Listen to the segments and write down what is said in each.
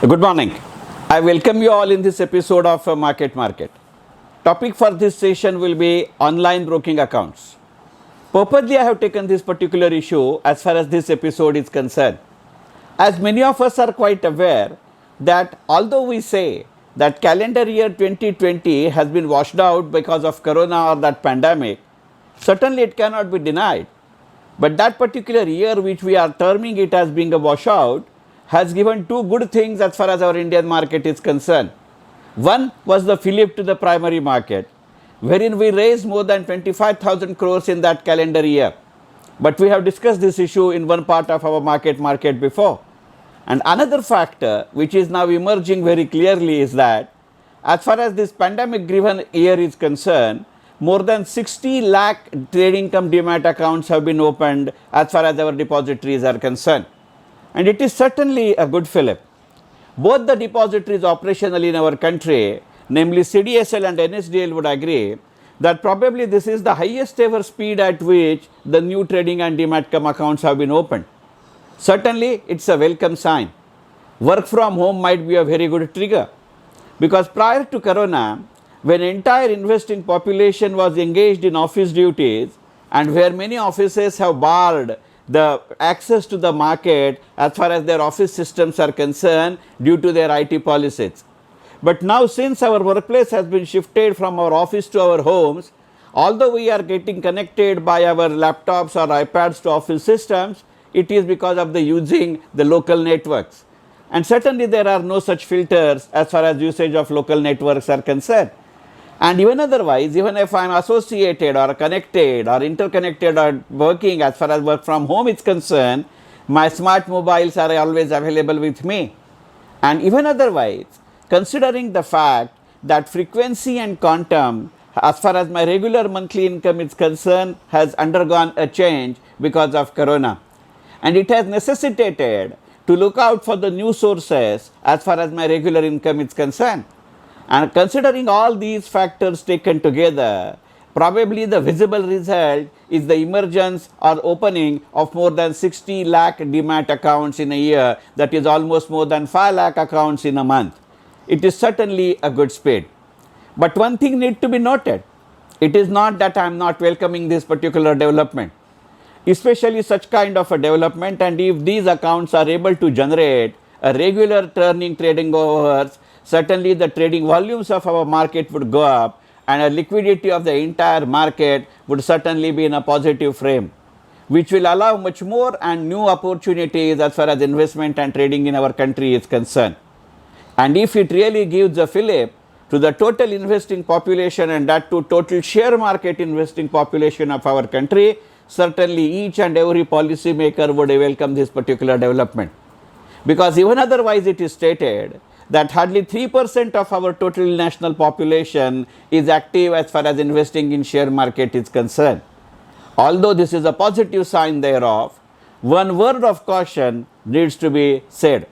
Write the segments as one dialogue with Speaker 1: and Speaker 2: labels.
Speaker 1: Good morning. I welcome you all in this episode of Market. Topic for this session will be online broking accounts. Purposely I have taken this particular issue as far as this episode is concerned. As many of us are quite aware that although we say that calendar year 2020 has been washed out because of corona or that pandemic, certainly it cannot be denied. But that particular year which we are terming it as being a washout has given two good things as far as our Indian market is concerned. One was the fillip to the primary market, wherein we raised more than 25,000 crores in that calendar year. But we have discussed this issue in one part of our market before. And another factor which is now emerging very clearly is that as far as this pandemic driven year is concerned, more than 60 lakh trading cum demat accounts have been opened as far as our depositories are concerned. And it is certainly a good fillip. Both the depositories operational in our country, namely CDSL and NSDL, would agree that probably this is the highest ever speed at which the new trading and demat cum accounts have been opened. Certainly, it's a welcome sign. Work from home might be a very good trigger, because prior to corona, when entire investing population was engaged in office duties and where many offices have barred the access to the market as far as their office systems are concerned due to their IT policies. But now, since our workplace has been shifted from our office to our homes, although we are getting connected by our laptops or iPads to office systems, it is because of the using the local networks. And certainly there are no such filters as far as usage of local networks are concerned. And even otherwise, even if I am associated or connected or interconnected or working as far as work from home is concerned, my smart mobiles are always available with me. And even otherwise, considering the fact that frequency and quantum as far as my regular monthly income is concerned has undergone a change because of corona. And it has necessitated to look out for the new sources as far as my regular income is concerned. And considering all these factors taken together, probably the visible result is the emergence or opening of more than 60 lakh demat accounts in a year, that is almost more than 5 lakh accounts in a month. It is certainly a good speed. But one thing needs to be noted. It is not that I am not welcoming this particular development, especially such kind of a development, and if these accounts are able to generate a regular turning trading hours, certainly the trading volumes of our market would go up and a liquidity of the entire market would certainly be in a positive frame, which will allow much more and new opportunities as far as investment and trading in our country is concerned. And if it really gives a fillip to the total investing population, and that to total share market investing population of our country, certainly each and every policy maker would welcome this particular development. Because even otherwise it is stated that hardly 3% of our total national population is active as far as investing in share market is concerned. Although this is a positive sign thereof, one word of caution needs to be said.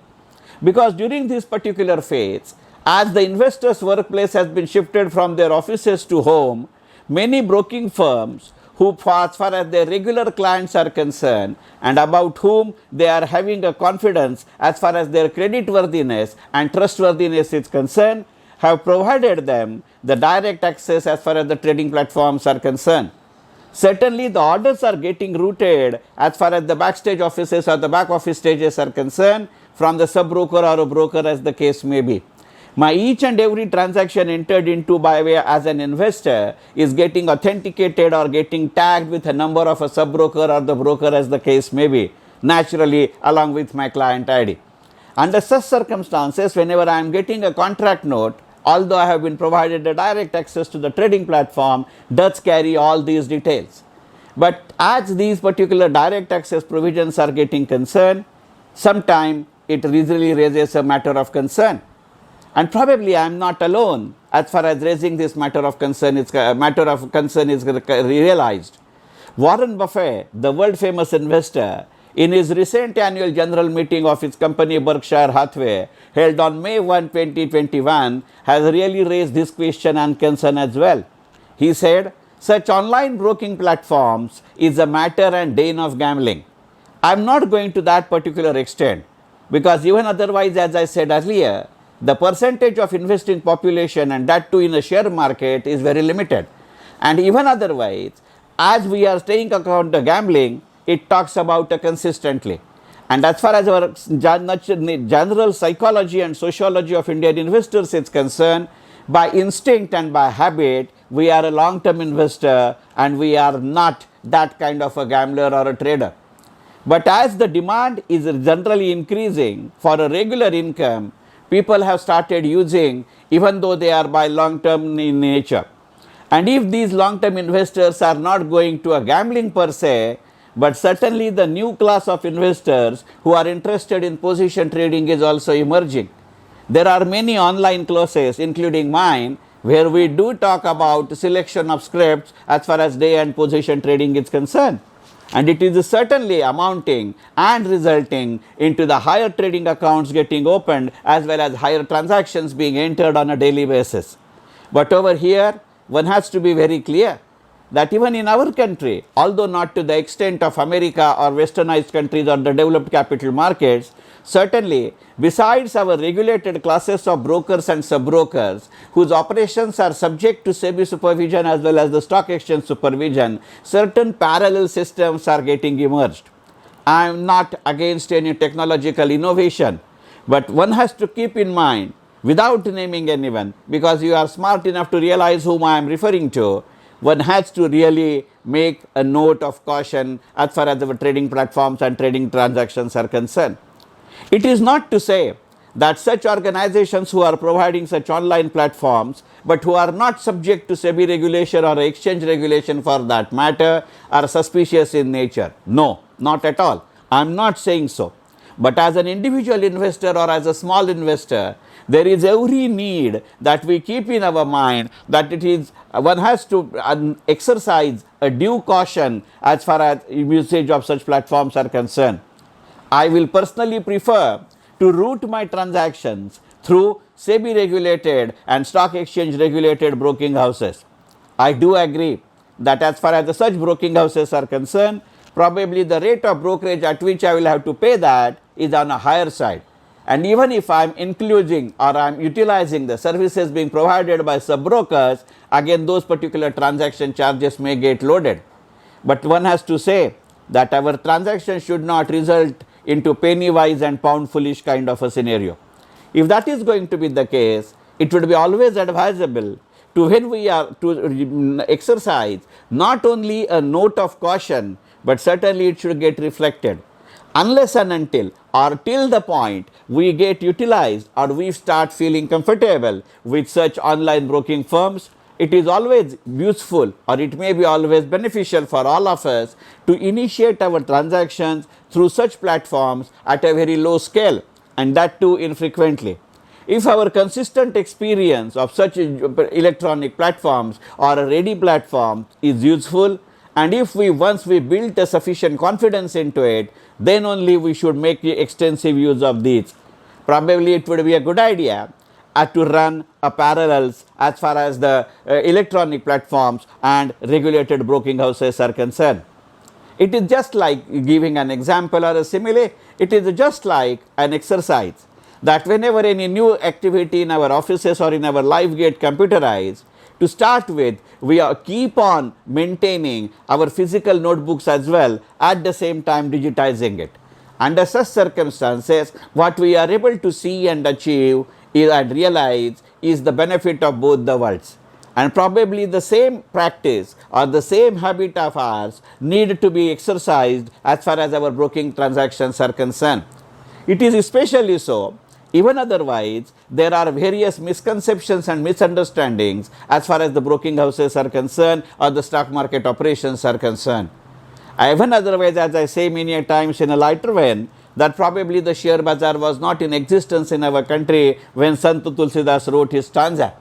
Speaker 1: Because during this particular phase, as the investors' workplace has been shifted from their offices to home, many broking firms who, as far as their regular clients are concerned and about whom they are having a confidence as far as their creditworthiness and trustworthiness is concerned, have provided them the direct access as far as the trading platforms are concerned. Certainly the orders are getting routed as far as the backstage offices or the back office stages are concerned from the sub-broker or a broker as the case may be. My each and every transaction entered into by way as an investor is getting authenticated or getting tagged with a number of a sub-broker or the broker as the case may be, naturally along with my client ID. Under such circumstances, whenever I am getting a contract note, although I have been provided a direct access to the trading platform, does carry all these details. But as these particular direct access provisions are getting concerned, sometimes it easily raises a matter of concern. And probably I am not alone as far as raising this matter of concern is realized. Warren Buffett, the world famous investor, in his recent annual general meeting of his company Berkshire Hathaway, held on May 1, 2021, has really raised this question and concern as well. He said, such online broking platforms is a matter and bane of gambling. I am not going to that particular extent. because even otherwise, as I said earlier, the percentage of investing population, and that too in a share market, is very limited. And even otherwise, as we are taking account the gambling, it talks about consistently. And as far as our general psychology and sociology of Indian investors is concerned, by instinct and by habit, we are a long-term investor and we are not that kind of a gambler or a trader. But as the demand is generally increasing for a regular income, people have started using, even though they are by long-term in nature. And if these long-term investors are not going to a gambling per se, but certainly the new class of investors who are interested in position trading is also emerging. There are many online courses, including mine, where we do talk about selection of scripts as far as day and position trading is concerned. And it is certainly amounting and resulting into the higher trading accounts getting opened as well as higher transactions being entered on a daily basis. But over here, one has to be very clear that even in our country, although not to the extent of America or westernized countries or the developed capital markets, certainly besides our regulated classes of brokers and sub-brokers whose operations are subject to SEBI supervision as well as the stock exchange supervision, certain parallel systems are getting emerged. I am not against any technological innovation, but one has to keep in mind, without naming anyone, because you are smart enough to realize whom I am referring to, one has to really make a note of caution as far as our trading platforms and trading transactions are concerned. It is not to say that such organizations who are providing such online platforms, but who are not subject to SEBI regulation or exchange regulation for that matter, are suspicious in nature. No, not at all. I am not saying so. But as an individual investor or as a small investor, there is every need that we keep in our mind that it is one has to exercise a due caution as far as usage of such platforms are concerned. I will personally prefer to route my transactions through SEBI regulated and stock exchange regulated broking houses. I do agree that as far as such broking houses are concerned, probably the rate of brokerage at which I will have to pay that is on a higher side. And even if I am including or I am utilizing the services being provided by sub-brokers, again those particular transaction charges may get loaded. But one has to say that our transaction should not result into penny wise and pound foolish kind of a scenario. If that is going to be the case, it would be always advisable to, when we are to exercise, not only a note of caution, but certainly it should get reflected. Unless and until or till the point we get utilized or we start feeling comfortable with such online broking firms, it is always useful or it may be always beneficial for all of us to initiate our transactions through such platforms at a very low scale, and that too infrequently. If our consistent experience of such electronic platforms or a ready platform is useful, and if once we build a sufficient confidence into it, then only we should make extensive use of these. Probably it would be a good idea to run a parallels as far as the electronic platforms and regulated broking houses are concerned. It is just like giving an example or a simile. It is just like an exercise that whenever any new activity in our offices or in our life get computerized, to start with, we keep on maintaining our physical notebooks as well, at the same time digitizing it. Under such circumstances, what we are able to see and achieve and realize is the benefit of both the worlds. And probably the same practice or the same habit of ours need to be exercised as far as our broking transactions are concerned. It is especially so. Even otherwise, there are various misconceptions and misunderstandings as far as the broking houses are concerned or the stock market operations are concerned. Even otherwise, as I say many a times in a lighter vein, that probably the share bazaar was not in existence in our country when Sant Tulsidas wrote his stanza.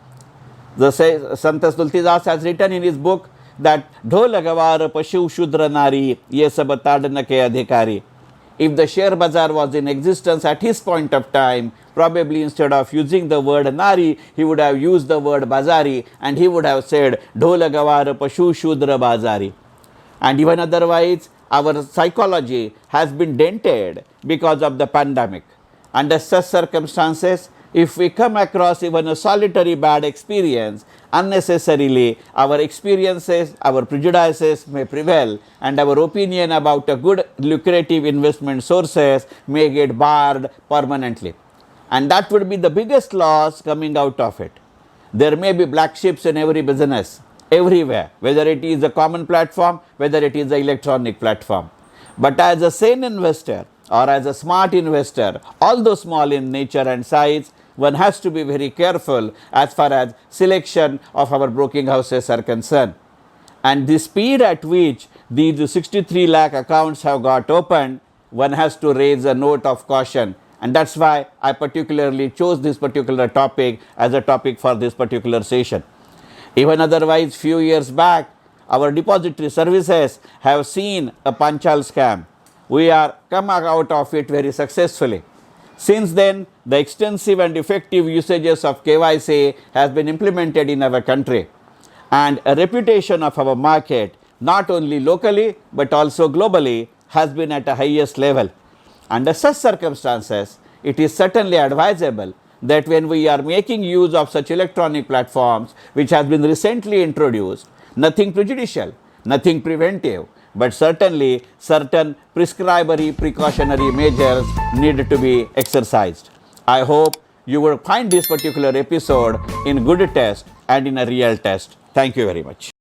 Speaker 1: The Sant Tulsidas has written in his book that Dhol Gawar Pashu Shudra Nari Ye Sab Tadna Ke Adhikari. If the share bazaar was in existence at his point of time, probably instead of using the word Nari, he would have used the word Bazari and he would have said Dhola Gawar Pashu Shudra Bazari. And even otherwise, our psychology has been dented because of the pandemic. Under such circumstances, if we come across even a solitary bad experience, unnecessarily our experiences, our prejudices may prevail, and our opinion about a good lucrative investment sources may get barred permanently. And that would be the biggest loss coming out of it. There may be black ships in every business, everywhere, whether it is a common platform, whether it is an electronic platform. But as a sane investor or as a smart investor, although small in nature and size, one has to be very careful as far as selection of our broking houses are concerned. And the speed at which these 63 lakh accounts have got opened, one has to raise a note of caution. And that's why I particularly chose this particular topic as a topic for this particular session. Even otherwise, few years back, our depository services have seen a Panchal scam. We are come out of it very successfully. Since then, the extensive and effective usages of KYC has been implemented in our country, and a reputation of our market, not only locally but also globally, has been at a highest level. Under such circumstances, it is certainly advisable that when we are making use of such electronic platforms which has been recently introduced, nothing prejudicial, nothing preventive, but certainly certain prescribatory precautionary measures need to be exercised. I hope you will find this particular episode in good test and in a real test. Thank you very much.